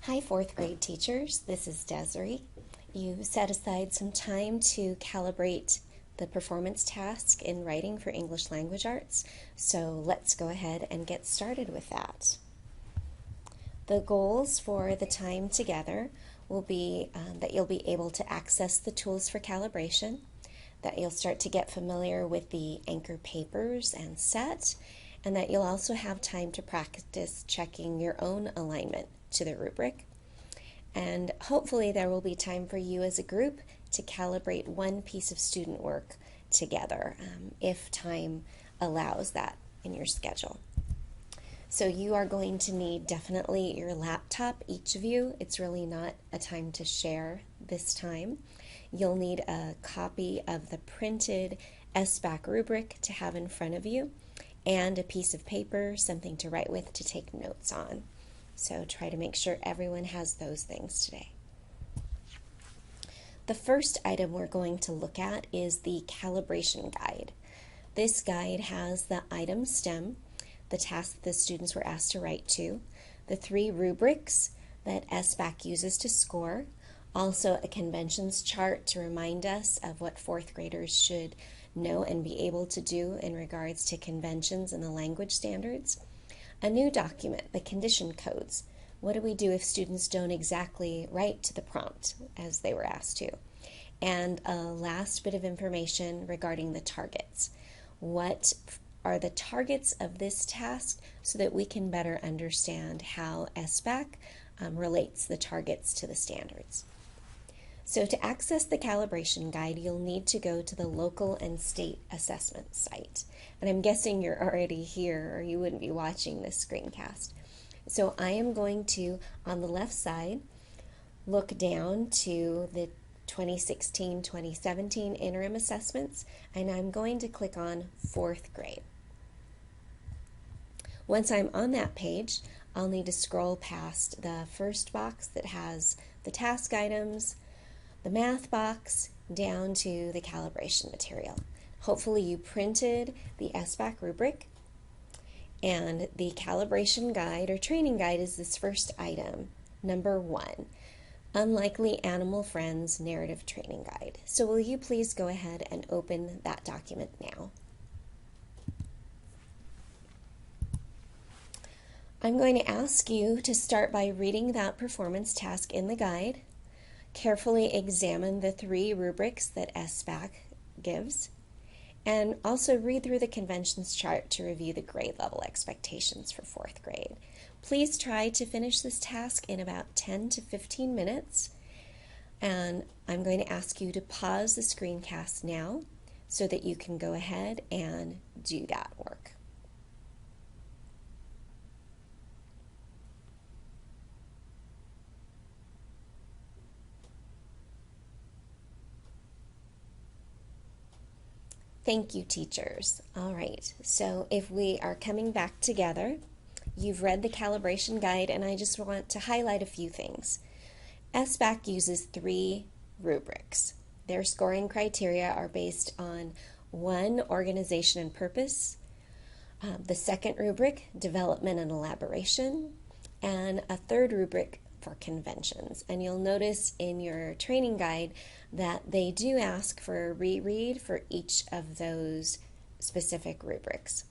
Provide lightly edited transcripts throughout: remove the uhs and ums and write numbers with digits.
Hi, fourth grade teachers. This is Desiree. You set aside some time to calibrate the performance task in writing for English Language Arts, so let's go ahead and get started with that. The goals for the time together will be that you'll be able to access the tools for calibration, that you'll start to get familiar with the anchor papers and set, and that you'll also have time to practice checking your own alignment to the rubric. And hopefully there will be time for you as a group to calibrate one piece of student work together, if time allows that in your schedule. So you are going to need definitely your laptop, each of you. It's really not a time to share this time. You'll need a copy of the printed SBAC rubric to have in front of you, and a piece of paper, something to write with to take notes on. So try to make sure everyone has those things today. The first item we're going to look at is the calibration guide. This guide has the item stem, the task the students were asked to write to, the 3 rubrics that SBAC uses to score, also a conventions chart to remind us of what 4th graders should know and be able to do in regards to conventions and the language standards, a new document, the condition codes. What do we do if students don't exactly write to the prompt as they were asked to? And a last bit of information regarding the targets. What are the targets of this task so that we can better understand how SBAC relates the targets to the standards? So to access the calibration guide, you'll need to go to the local and state assessment site. And I'm guessing you're already here or you wouldn't be watching this screencast. So I am going to, on the left side, look down to the 2016-2017 interim assessments, and I'm going to click on 4th grade. Once I'm on that page, I'll need to scroll past the first box that has the task items, the math box, down to the calibration material. Hopefully you printed the SBAC rubric, and the calibration guide or training guide is this first item, number 1, Unlikely Animal Friends Narrative Training Guide. So will you please go ahead and open that document now? I'm going to ask you to start by reading that performance task in the guide. Carefully examine the 3 rubrics that SBAC gives, and also read through the conventions chart to review the grade level expectations for 4th grade. Please try to finish this task in about 10 to 15 minutes, and I'm going to ask you to pause the screencast now so that you can go ahead and do that work. Thank you, teachers. All right, so if we are coming back together, you've read the calibration guide, and I just want to highlight a few things. SBAC uses 3 rubrics. Their scoring criteria are based on 1, organization and purpose, the 2nd rubric, development and elaboration, and a 3rd rubric for conventions. And you'll notice in your training guide that they do ask for a reread for each of those specific rubrics.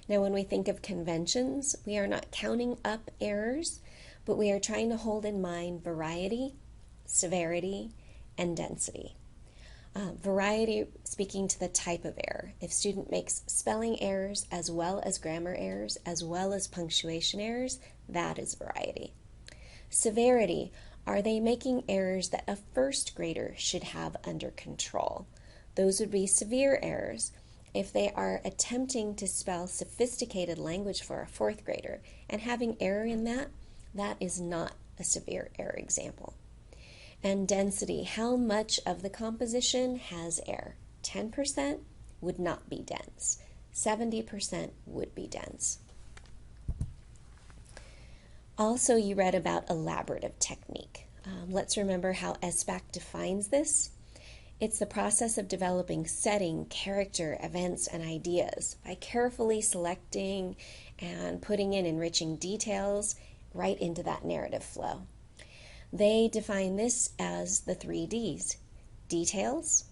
Now, when we think of conventions, we are not counting up errors, but we are trying to hold in mind variety, severity, and density. Variety speaking to the type of error. If student makes spelling errors as well as grammar errors as well as punctuation errors, that is variety. Severity, are they making errors that a 1st grader should have under control? Those would be severe errors. If they are attempting to spell sophisticated language for a 4th grader and having error in that, that is not a severe error example. And density, how much of the composition has error? 10% would not be dense. 70% would be dense. Also, you read about elaborative technique. Let's remember how SBAC defines this. It's the process of developing setting, character, events, and ideas by carefully selecting and putting in enriching details right into that narrative flow. They define this as the 3 Ds: details,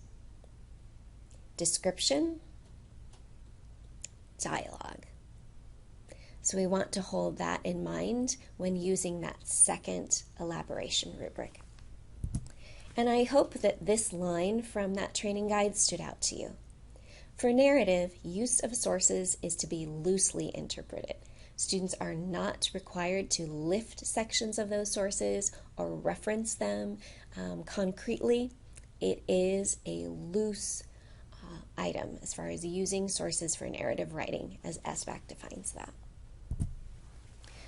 description, dialogue. So we want to hold that in mind when using that second elaboration rubric. And I hope that this line from that training guide stood out to you. For narrative, use of sources is to be loosely interpreted. Students are not required to lift sections of those sources or reference them concretely. It is a loose item as far as using sources for narrative writing, as SBAC defines that.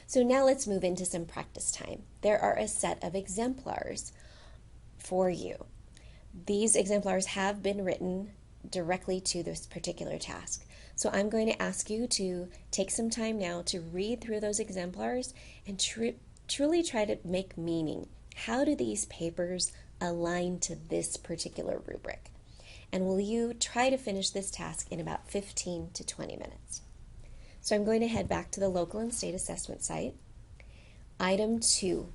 So now let's move into some practice time. There are a set of exemplars for you. These exemplars have been written directly to this particular task. So I'm going to ask you to take some time now to read through those exemplars and truly try to make meaning. How do these papers align to this particular rubric? And will you try to finish this task in about 15 to 20 minutes? So I'm going to head back to the local and state assessment site. Item 2,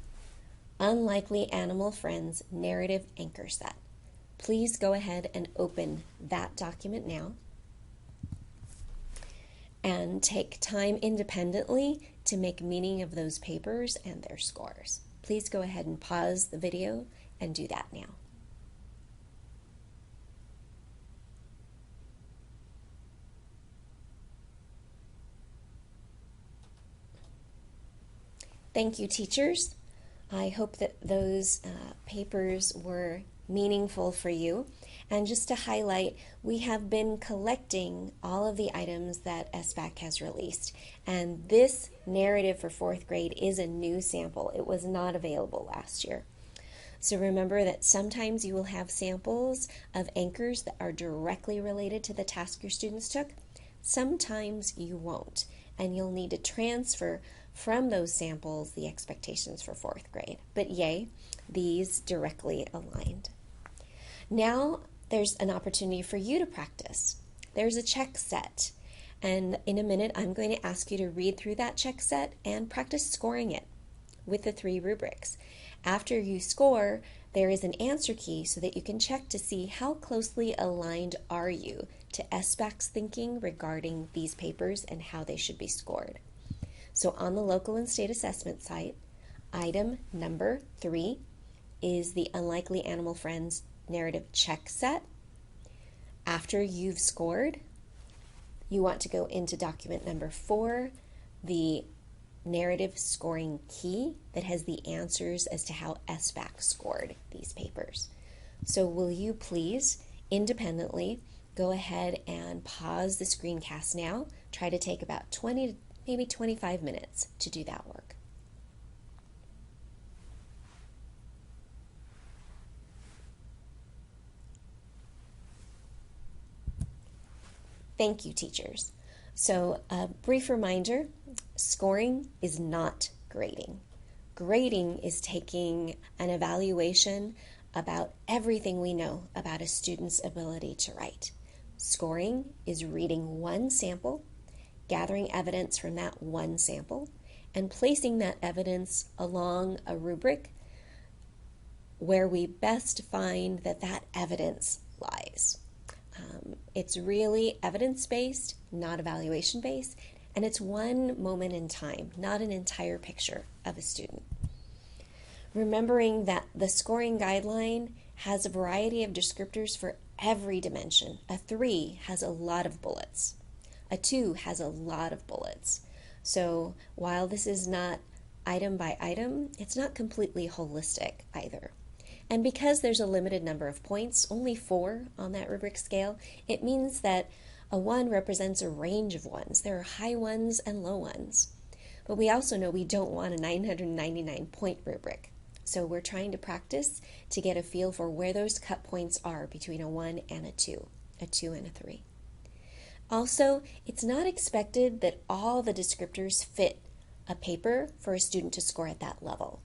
Unlikely Animal Friends Narrative Anchor Set. Please go ahead and open that document now and take time independently to make meaning of those papers and their scores. Please go ahead and pause the video and do that now. Thank you, teachers. I hope that those papers were meaningful for you. And just to highlight, we have been collecting all of the items that SBAC has released. And this narrative for 4th grade is a new sample. It was not available last year. So remember that sometimes you will have samples of anchors that are directly related to the task your students took. Sometimes you won't, and you'll need to transfer from those samples the expectations for 4th grade. But yay, these directly aligned. Now there's an opportunity for you to practice. There's a check set, and in a minute I'm going to ask you to read through that check set and practice scoring it with the 3 rubrics. After you score, there is an answer key so that you can check to see how closely aligned are you to SBAC's thinking regarding these papers and how they should be scored. So on the local and state assessment site, item number 3 is the Unlikely Animal Friends narrative check set. After you've scored, you want to go into document number 4, the narrative scoring key that has the answers as to how SBAC scored these papers. So will you please independently go ahead and pause the screencast now. Try to take about 20 to maybe 25 minutes to do that work. Thank you, teachers. So a brief reminder, scoring is not grading. Grading is taking an evaluation about everything we know about a student's ability to write. Scoring is reading one sample, gathering evidence from that one sample, and placing that evidence along a rubric where we best find that that evidence lies. It's really evidence-based, not evaluation-based, and it's one moment in time, not an entire picture of a student. Remembering that the scoring guideline has a variety of descriptors for every dimension. A 3 has a lot of bullets. A 2 has a lot of bullets. So while this is not item by item, it's not completely holistic either. And because there's a limited number of points, only 4 on that rubric scale, it means that a 1 represents a range of 1s. There are high 1s and low 1s. But we also know we don't want a 999-point rubric. So we're trying to practice to get a feel for where those cut points are between a 1 and a 2 and a 3. Also, it's not expected that all the descriptors fit a paper for a student to score at that level.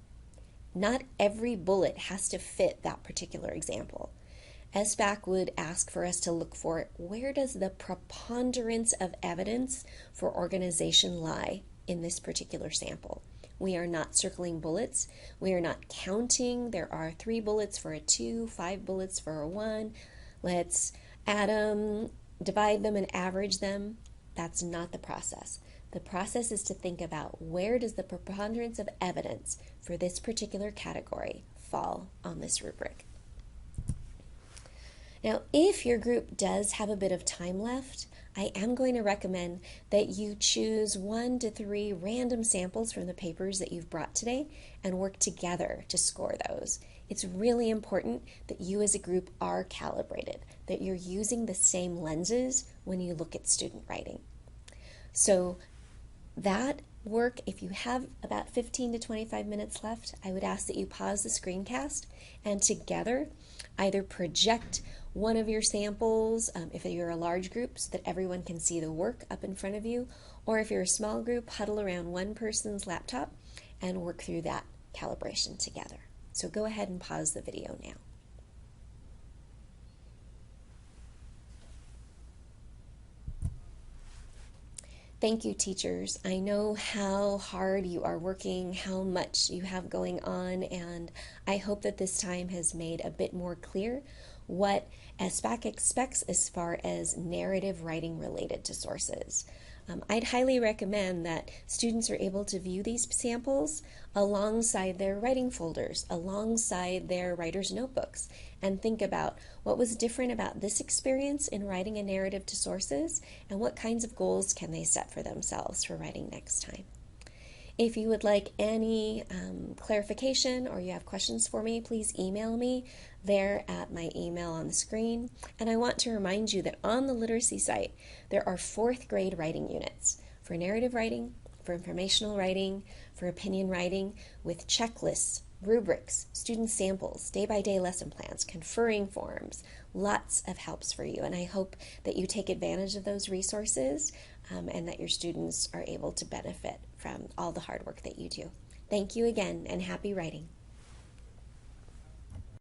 Not every bullet has to fit that particular example. SBAC would ask for us to look for where does the preponderance of evidence for organization lie in this particular sample. We are not circling bullets. We are not counting. There are 3 bullets for a 2, 5 bullets for a 1. Let's add them, divide them, and average them. That's not the process. The process is to think about, where does the preponderance of evidence for this particular category fall on this rubric? Now, if your group does have a bit of time left, I am going to recommend that you choose 1 to 3 random samples from the papers that you've brought today and work together to score those. It's really important that you as a group are calibrated, that you're using the same lenses when you look at student writing. So that work, if you have about 15 to 25 minutes left, I would ask that you pause the screencast and together either project one of your samples, if you're a large group, so that everyone can see the work up in front of you, or if you're a small group, huddle around one person's laptop and work through that calibration together. So go ahead and pause the video now. Thank you, teachers. I know how hard you are working, how much you have going on, and I hope that this time has made a bit more clear what SBAC expects as far as narrative writing related to sources. I'd highly recommend that students are able to view these samples alongside their writing folders, alongside their writer's notebooks, and think about what was different about this experience in writing a narrative to sources, and what kinds of goals can they set for themselves for writing next time. If you would like any clarification or you have questions for me, please email me there at my email on the screen. And I want to remind you that on the literacy site, there are 4th grade writing units for narrative writing, for informational writing, for opinion writing, with checklists, rubrics, student samples, day-by-day lesson plans, conferring forms, lots of helps for you. And I hope that you take advantage of those resources and that your students are able to benefit from all the hard work that you do. Thank you again, and happy writing.